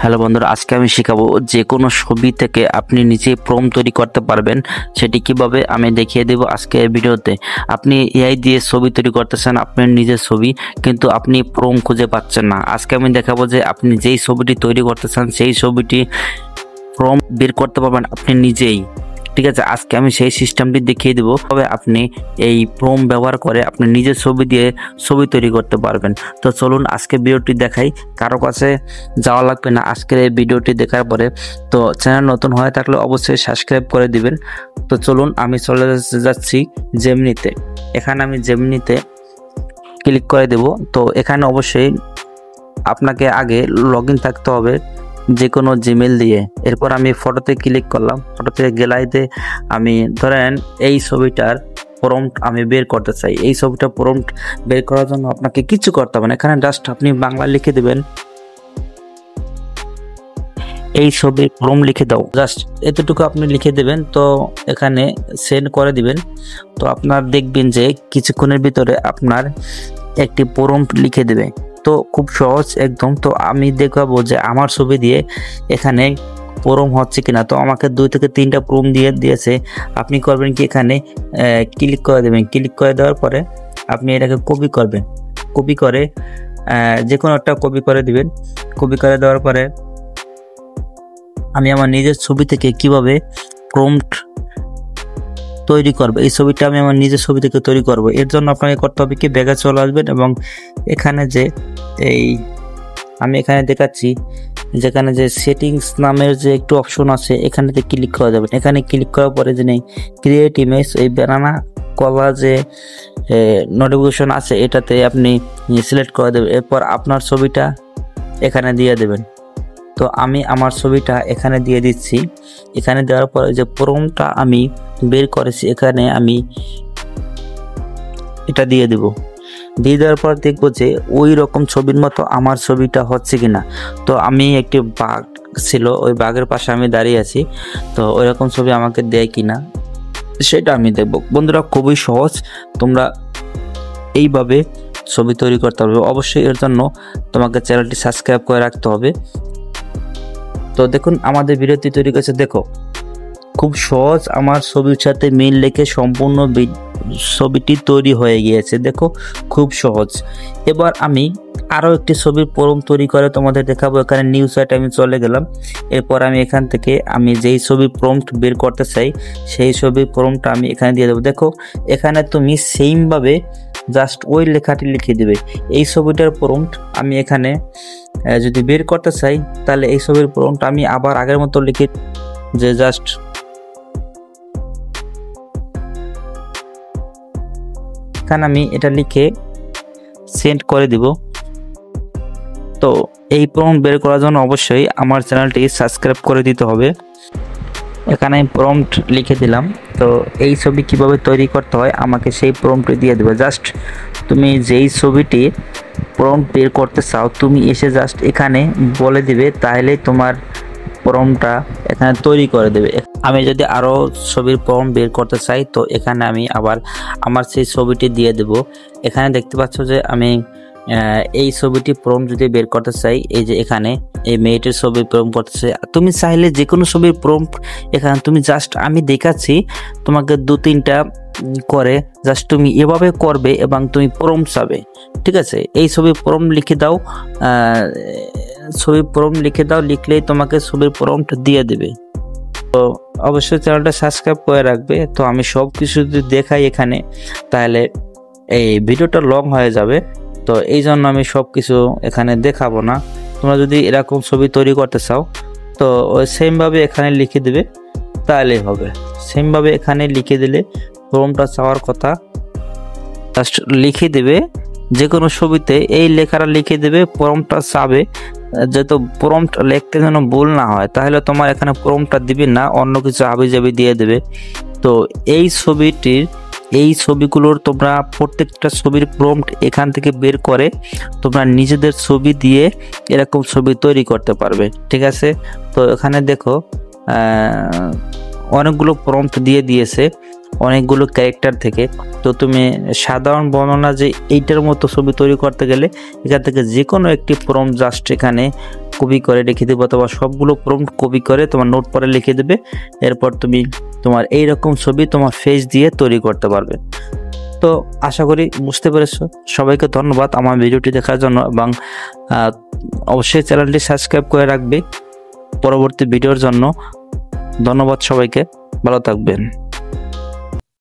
Hello বন্ধুরা, আজকে আমি শেখাবো যে কোনো ছবি থেকে আপনি নিজে প্রম্পট তৈরি করতে পারবেন। সেটি কিভাবে আমি দেখিয়ে দেব আজকে এই ভিডিওতে। আপনি এআই দিয়ে ছবি তৈরি করতেছেন, আপনার নিজের ছবি, কিন্তু আপনি প্রম্পট খুঁজে পাচ্ছেন না। আজকে আমি দেখাবো যে আপনি যেই ছবিটি তৈরি করতেছেন সেই ছবিটি প্রম্পট বের করতে পারবেন আপনি নিজেই। ঠিক আছে, আজকে আমি সেই সিস্টেমটি দেখিয়ে দেবো, তবে আপনি এই প্রম্পট ব্যবহার করে আপনি নিজের ছবি দিয়ে ছবি তৈরি করতে পারবেন। তো চলুন আজকে ভিডিওটি দেখাই, কারো কাছে যাওয়া লাগবে না আজকের এই ভিডিওটি দেখার পরে। তো চ্যানেল নতুন হয়ে থাকলে অবশ্যই সাবস্ক্রাইব করে দিবেন। তো চলুন আমি চলে যাচ্ছি জেমিনিতে। এখানে আমি জেমিনিতে ক্লিক করে দেব। তো এখানে অবশ্যই আপনাকে আগে লগ ইন থাকতে হবে যে কোনো জিমেল দিয়ে। এরপর আমি ফটোতে ক্লিক করলাম। ফটোতে গ্যালারিতে আমি ধরেন এই ছবিটার প্রম্পট আমি বের করতে চাই। এই ছবিটা প্রম্পট বের করার জন্য আপনাকে কিছু করতে হবে না, এখানে জাস্ট আপনি বাংলা লিখে দেবেন, এই ছবির প্রম্পট লিখে দাও, জাস্ট এতটুকু আপনি লিখে দেবেন। তো এখানে সেন্ড করে দিবেন। তো আপনার দেখবেন যে কিছুক্ষণের ভিতরে আপনার একটি প্রম্পট লিখে দেবে। তো খুব সহজ একদম। তো আমি দেখাবো যে আমার ছবি দিয়ে এখানে প্রম্পট হচ্ছে কিনা। তো আমাকে 2 থেকে 3টা প্রম্পট দিয়েছে। আপনি করবেন কি, এখানে ক্লিক করে দেবেন। ক্লিক করে দেওয়ার পরে আপনি এটাকে কপি করবেন। কপি করে যে কোনো একটা কপি করে দিবেন। কপি করে দেওয়ার পরে আমি আমার নিজের ছবি থেকে কিভাবে প্রম্পট তৈরি করবো, এই ছবিটা আমি আমার নিজের ছবি থেকে তৈরি করব। এর জন্য আপনাকে করতে হবে কি, ব্যাগে চলে আসবেন এবং এখানে যে আমি এখানে দেখাচ্ছি যেখানে যে সেটিংস নামের যে একটু অপশন আছে এখানেতে ক্লিক করে দেবেন। এখানে ক্লিক করার পরে যে নেই ক্রিয়েট ইমেজ, এই ব্যানানা কলা যে নোটিফিকেশন আছে এটাতে আপনি সিলেক্ট করে দেবেন। এরপর আপনার ছবিটা এখানে দিয়ে দেবেন। তো আমি আমার ছবিটা এখানে দিয়ে দিচ্ছি। এখানে দেওয়ার পরে যে প্রম্পটটা আমি বের করেছি এখানে আমি এটা দিয়ে দেব। দিয়ে দেওয়ার পর দেখবো যে ওই রকম ছবির মতো আমার ছবিটা হচ্ছে কিনা। তো আমি একটি বাঘ ছিল, ওই বাঘের পাশে আমি দাঁড়িয়ে আছি। তো ওই রকম ছবি আমাকে দেয় কিনা সেটা আমি দেখব। বন্ধুরা, খুবই সহজ, তোমরা এইভাবে ছবি তৈরি করতে পারবে। অবশ্যই এর জন্য তোমাকে চ্যানেলটি সাবস্ক্রাইব করে রাখতে হবে। তো দেখুন আমাদের ভিডিওটি তৈরি করেছে, দেখো খুব সহজ, আমার ছবির সাথে মিল রেখে সম্পূর্ণ ছবিটি তৈরি হয়ে গিয়েছে। দেখো খুব সহজ। এবার আমি আরও একটি ছবির প্রম্পট তৈরি করে তোমাদের দেখাবো। এখানে নিউ সাইটে আমি চলে গেলাম। এরপর আমি এখান থেকে আমি যেই ছবির প্রম্পট বের করতে চাই সেই ছবির প্রম্পটটা আমি এখানে দিয়ে দেবো। দেখো এখানে তুমি সেমভাবে জাস্ট ওই লেখাটি লিখে দেবে। এই ছবিটার প্রম্পট আমি এখানে যদি বের করতে চাই তাহলে এই ছবির প্রম্পট আমি আবার আগের মতো লিখে যে জাস্ট এখানে আমি এটা লিখে সেন্ড করে দিব। তো এই প্রম্পট বের করার জন্য অবশ্যই আমার চ্যানেলটি সাবস্ক্রাইব করে দিতে হবে। এখানে আমি প্রম্পট লিখে দিলাম। তো এই ছবি কিভাবে তৈরি করতে হয় আমাকে সেই প্রম্পটটি দিয়ে দেবে। জাস্ট তুমি যেই ছবিটি প্রম্পট বের করতে চাও তুমি এসে জাস্ট এখানে বলে দিবে, তাহলেই তোমার প্রম্পটটা এখানে তৈরি করে দেবে। আমি যদি আরও ছবির প্রম্পট বের করতে চাই তো এখানে আমি আবার আমার সেই ছবিটি দিয়ে দেব। এখানে দেখতে পাচ্ছ যে আমি এই ছবিটি প্রম্পট যদি বের করতে চাই, এই যে এখানে এই মেয়েটির ছবি প্রম্পট করতে চাই, তুমি চাইলে যে কোনো ছবির প্রম্পট এখানে তুমি জাস্ট আমি দেখাচ্ছি তোমাকে 2-3টা করে জাস্ট তুমি এভাবে করবে এবং তুমি প্রম্পট চাবে। ঠিক আছে, এই ছবির প্রম্পট লিখে দাও, ছবির প্রম্পট লিখে দাও, লিখলেই তোমাকে ছবির প্রম্পট দিয়ে দেবে। তো অবশ্যই চ্যানেলটা সাবস্ক্রাইব করে রাখবে। তো আমি সব কিছু যদি দেখাই এখানে তাহলে এই ভিডিওটা লং হয়ে যাবে। তো এই জন্য আমি সব কিছু এখানে দেখাবো না। তোমরা যদি এরকম ছবি তৈরি করতে চাও তো ওই সেমভাবে এখানে লিখে দেবে, তাহলেই হবে। সেমভাবে এখানে লিখে দিলে প্রম্পটটা চাওয়ার কথা জাস্ট লিখে দেবে। যে কোনো ছবিতে এই লেখাটা লিখে দেবে, প্রম্পটটা চাবে, যেহেতু প্রম্পট লিখতে যেন ভুল না হয়, তাহলে তোমার এখানে প্রম্পটটা দিবে না, অন্য কিছু হাবিজাবি দিয়ে দেবে। তো এই ছবিগুলোর তোমরা প্রত্যেকটা ছবির প্রম্পট এখান থেকে বের করে তোমরা নিজেদের ছবি দিয়ে এরকম ছবি তৈরি করতে পারবে। ঠিক আছে, তো এখানে দেখো অনেকগুলো প্রম্পট দিয়েছে। অনেকগুলো ক্যারেক্টার থেকে। তো তুমি সাধারণ বর্ণনা যে এইটার মতো ছবি তৈরি করতে গেলে এখান থেকে যে কোনো একটি প্রম্পট জাস্ট এখানে কপি করে রেখে দেবে, অথবা সবগুলো প্রম্পট কপি করে তোমার নোটপ্যাডে লিখে দেবে। এরপর তুমি তোমার এইরকম ছবি তোমার ফেস দিয়ে তৈরি করতে পারবে। তো আশা করি বুঝতে পেরেছো। সবাইকে ধন্যবাদ আমার ভিডিওটি দেখার জন্য, এবং অবশ্যই চ্যানেলটি সাবস্ক্রাইব করে রাখবে পরবর্তী ভিডিওর জন্য। ধন্যবাদ সবাইকে, ভালো থাকবেন।